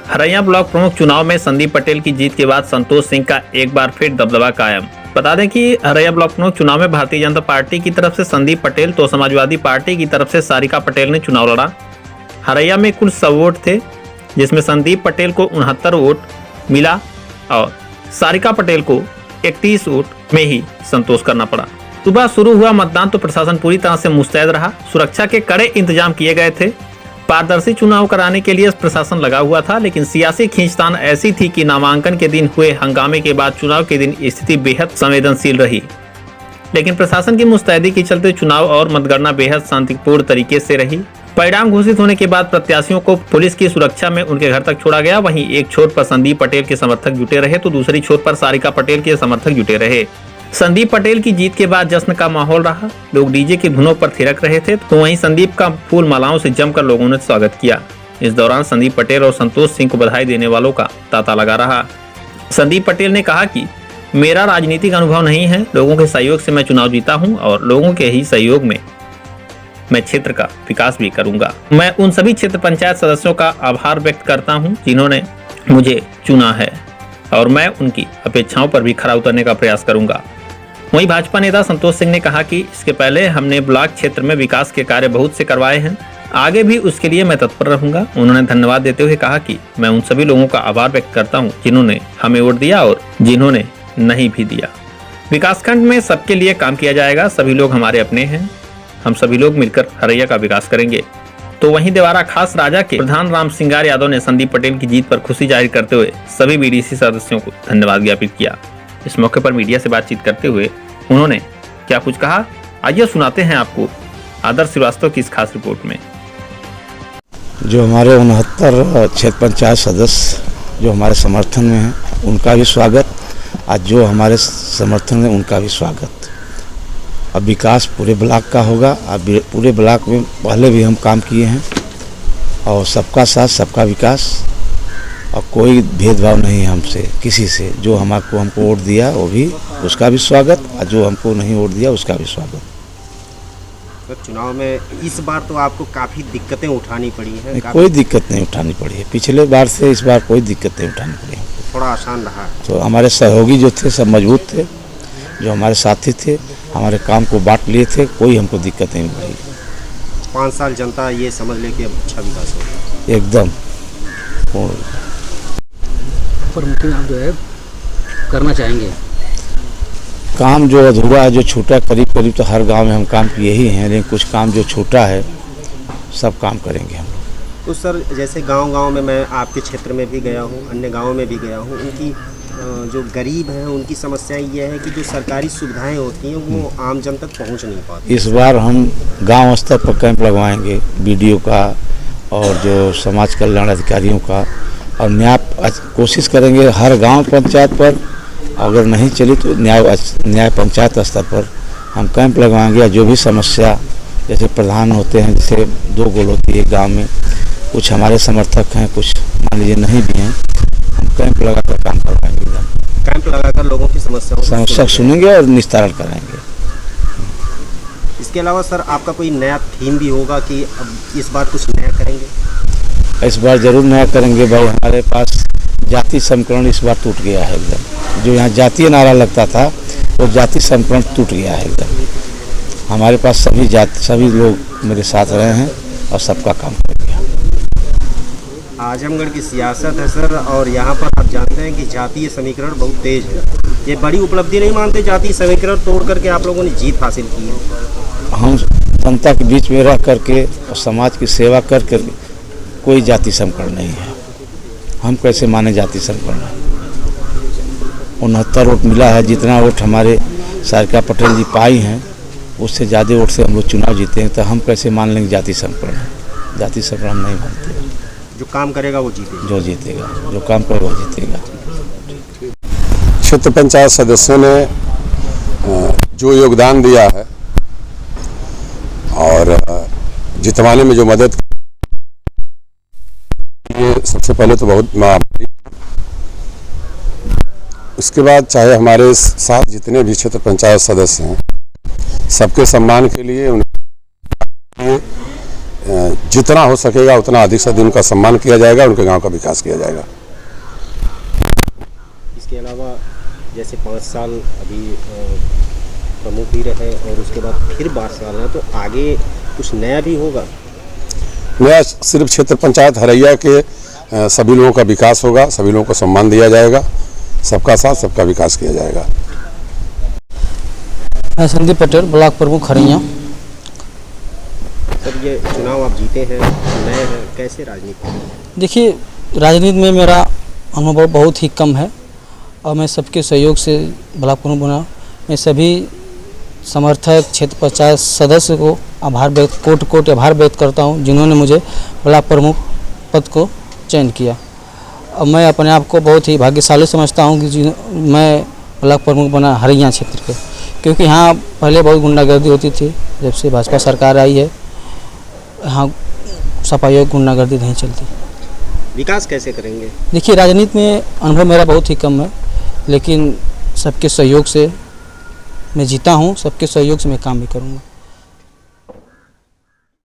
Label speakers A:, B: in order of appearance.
A: Haraiya block प्रमुख चुनाव में संदीप पटेल की जीत के बाद संतोष सिंह का एक बार फिर दबदबा कायम। बता दें कि हरैया ब्लॉक प्रमुख चुनाव में भारतीय जनता पार्टी की तरफ से संदीप पटेल तो समाजवादी पार्टी की तरफ से सारिका पटेल ने चुनाव लड़ा। हरैया में कुल 100 वोट थे, जिसमें संदीप पटेल को 69 वोट मिला और सारिका पटेल को 31 वोट में ही संतोष करना पड़ा। सुबह शुरू हुआ मतदान तो प्रशासन पूरी तरह से मुस्तैद रहा। सुरक्षा के कड़े इंतजाम किए गए थे। पारदर्शी चुनाव कराने के लिए प्रशासन लगा हुआ था, लेकिन सियासी खींचतान ऐसी थी कि नामांकन के दिन हुए हंगामे के बाद चुनाव के दिन स्थिति बेहद संवेदनशील रही। लेकिन प्रशासन की मुस्तैदी के चलते चुनाव और मतगणना बेहद शांतिपूर्ण तरीके से रही। परिणाम घोषित होने के बाद प्रत्याशियों को पुलिस की सुरक्षा में उनके घर तक छोड़ा गया। वहीं एक छोर पर संदीप पटेल के समर्थक जुटे रहे तो दूसरी छोर पर सारिका पटेल के समर्थक जुटे रहे। संदीप पटेल की जीत के बाद जश्न का माहौल रहा। लोग डीजे की धुनों पर थिरक रहे थे तो वहीं संदीप का फूल मालाओं से जमकर लोगों ने स्वागत किया। इस दौरान संदीप पटेल और संतोष सिंह को बधाई देने वालों का तांता लगा रहा। संदीप पटेल ने कहा कि मेरा राजनीतिक अनुभव नहीं है, लोगों के सहयोग से मैं चुनाव जीता हूं और लोगों के ही सहयोग में मैं क्षेत्र का विकास भी करूंगा। मैं उन सभी क्षेत्र पंचायत सदस्यों का आभार व्यक्त करता हूं जिन्होंने मुझे चुना है और मैं उनकी अपेक्षाओं पर भी खरा उतरने का प्रयास करूंगा। वहीं भाजपा नेता संतोष सिंह ने कहा कि इसके पहले हमने ब्लॉक क्षेत्र में विकास के कार्य बहुत से करवाए हैं, आगे भी उसके लिए मैं तत्पर रहूंगा। उन्होंने धन्यवाद देते हुए कहा कि मैं उन सभी लोगों का आभार व्यक्त करता हूं जिन्होंने हमें वोट दिया और जिन्होंने नहीं भी दिया। विकासखंड में सबके लिए काम किया जाएगा, सभी लोग हमारे अपने हैं, हम सभी लोग मिलकर हरैया का विकास करेंगे। तो वहीं देवारा खास राजा के प्रधान राम सिंगार यादव ने संदीप पटेल की जीत पर खुशी जाहिर करते हुए सभी बीडीसी सदस्यों को धन्यवाद ज्ञापित किया। इस मौके पर मीडिया से बातचीत करते हुए उन्होंने क्या कुछ कहा, आइए सुनाते हैं आपको आदर्श श्रीवास्तव की इस खास रिपोर्ट में।
B: जो हमारे 69 क्षेत्र पंचायत सदस्य जो हमारे समर्थन में हैं उनका भी स्वागत, आज जो हमारे समर्थन में उनका भी स्वागत। अब विकास पूरे ब्लॉक का होगा। अब पूरे ब्लॉक में पहले भी हम काम किए हैं और सबका साथ सबका विकास और कोई भेदभाव नहीं है हमसे किसी से। जो हमको वोट दिया वो भी उसका भी स्वागत और जो हमको नहीं वोट दिया उसका भी स्वागत।
C: तो चुनाव में इस बार तो आपको काफ़ी दिक्कतें उठानी पड़ी हैं।
B: कोई दिक्कत नहीं उठानी पड़ी है, पिछले बार से इस बार कोई दिक्कत नहीं उठानी पड़ी है।
C: थोड़ा आसान रहा है।
B: तो हमारे सहयोगी जो थे सब मजबूत थे, जो हमारे साथी थे हमारे काम को बांट लिए थे, कोई हमको दिक्कत नहीं हुई।
C: 5 साल जनता ये समझ ले कि अब अच्छा विकास होगा
B: एकदम।
D: पर मुख्य आप जो है करना चाहेंगे
B: काम जो अधूरा है, जो छूटा, करीब करीब तो हर गांव में हम काम किए ही हैं, लेकिन कुछ काम जो छूटा है सब काम करेंगे हम लोग।
C: तो सर जैसे गांव-गांव में मैं आपके क्षेत्र में भी गया हूं, अन्य गांवों में भी गया हूं, उनकी जो गरीब हैं उनकी समस्या ये है कि जो सरकारी सुविधाएं होती हैं वो आम जन तक पहुंच नहीं पाती।
B: इस बार हम गांव स्तर पर कैंप लगवाएंगे, बीडीओ का और जो समाज कल्याण अधिकारियों का, और न्याय कोशिश करेंगे हर गांव पंचायत पर। अगर नहीं चली तो न्याय पंचायत स्तर पर हम कैंप लगवाएंगे। जो भी समस्या जैसे प्रधान होते हैं, जैसे 2 गोल होती है गांव में, कुछ हमारे समर्थक हैं, कुछ मान लीजिए नहीं भी हैं, हम कैंप लगाकर काम करवाएंगे।
C: कैंप लगाकर लोगों की समस्या
B: सुनेंगे और निस्तारण कराएंगे।
C: इसके अलावा सर आपका कोई नया थीम भी होगा कि अब इस बार कुछ नया करेंगे?
B: इस बार जरूर नया करेंगे भाई। हमारे पास जाति समीकरण इस बार टूट गया है एकदम। जो यहाँ जातीय नारा लगता था वो जाति समीकरण टूट गया है एकदम। हमारे पास सभी लोग मेरे साथ रहे हैं और सबका काम कर गया।
C: आजमगढ़ की सियासत है सर, और यहाँ पर आप जानते हैं कि जातीय समीकरण बहुत तेज है। ये बड़ी उपलब्धि नहीं मानते जातीय समीकरण तोड़ करके आप लोगों ने जीत हासिल की है?
B: हम जनता के बीच में रह करके और समाज की सेवा कर करके कोई जाति समीकरण नहीं है। हम कैसे माने जाति समीकरण? 69 वोट मिला है, जितना वोट हमारे सारिका पटेल जी पाई हैं उससे ज़्यादा वोट से हम लोग चुनाव जीते हैं, तो हम कैसे मान लेंगे जाति समीकरण? जाति समीकरण हम नहीं मानते।
C: जो काम करेगा वो जीतेगा।
B: जो जीतेगा, जो काम करेगा वो जीतेगा।
E: क्षेत्र पंचायत सदस्यों ने जो योगदान दिया है और जितवाने में जो मदद ये सबसे पहले तो बहुत आभारी। उसके बाद चाहे हमारे साथ जितने भी क्षेत्र पंचायत सदस्य हैं सबके सम्मान के लिए जितना हो सकेगा उतना अधिक से अधिक उनका सम्मान किया जाएगा, उनके गांव का विकास किया जाएगा।
C: इसके अलावा जैसे 5 साल अभी प्रमुख भी रहे और उसके बाद फिर 12 साल हैं, तो आगे कुछ नया भी होगा?
E: नया सिर्फ क्षेत्र पंचायत हरैया के सभी लोगों का विकास होगा, सभी लोगों को सम्मान दिया जाएगा, सबका साथ सबका विकास किया जाएगा।
D: मैं संदीप पटेल, ब्लॉक प्रमुख हरैया।
C: सर, ये चुनाव आप जीते हैं, नए हैं, कैसे राजनीति?
D: देखिए, राजनीति में मेरा अनुभव बहुत ही कम है और मैं सबके सहयोग से ब्लॉक प्रमुख बना। मैं सभी समर्थक क्षेत्र पंचायत सदस्य को कोट आभार व्यक्त करता हूं, जिन्होंने मुझे ब्लॉक प्रमुख पद को चयन किया। और मैं अपने आप को बहुत ही भाग्यशाली समझता हूं कि मैं ब्लॉक प्रमुख बना हरैया क्षेत्र के, क्योंकि यहाँ पहले बहुत गुंडागर्दी होती थी। जब से भाजपा सरकार आई है, यहाँ सफाई गुंडागर्दी नहीं चलती।
C: विकास कैसे करेंगे?
D: देखिए, राजनीति में अनुभव मेरा बहुत ही कम है, लेकिन सबके सहयोग से मैं जीता हूँ, सबके सहयोग से मैं काम भी करूँगा।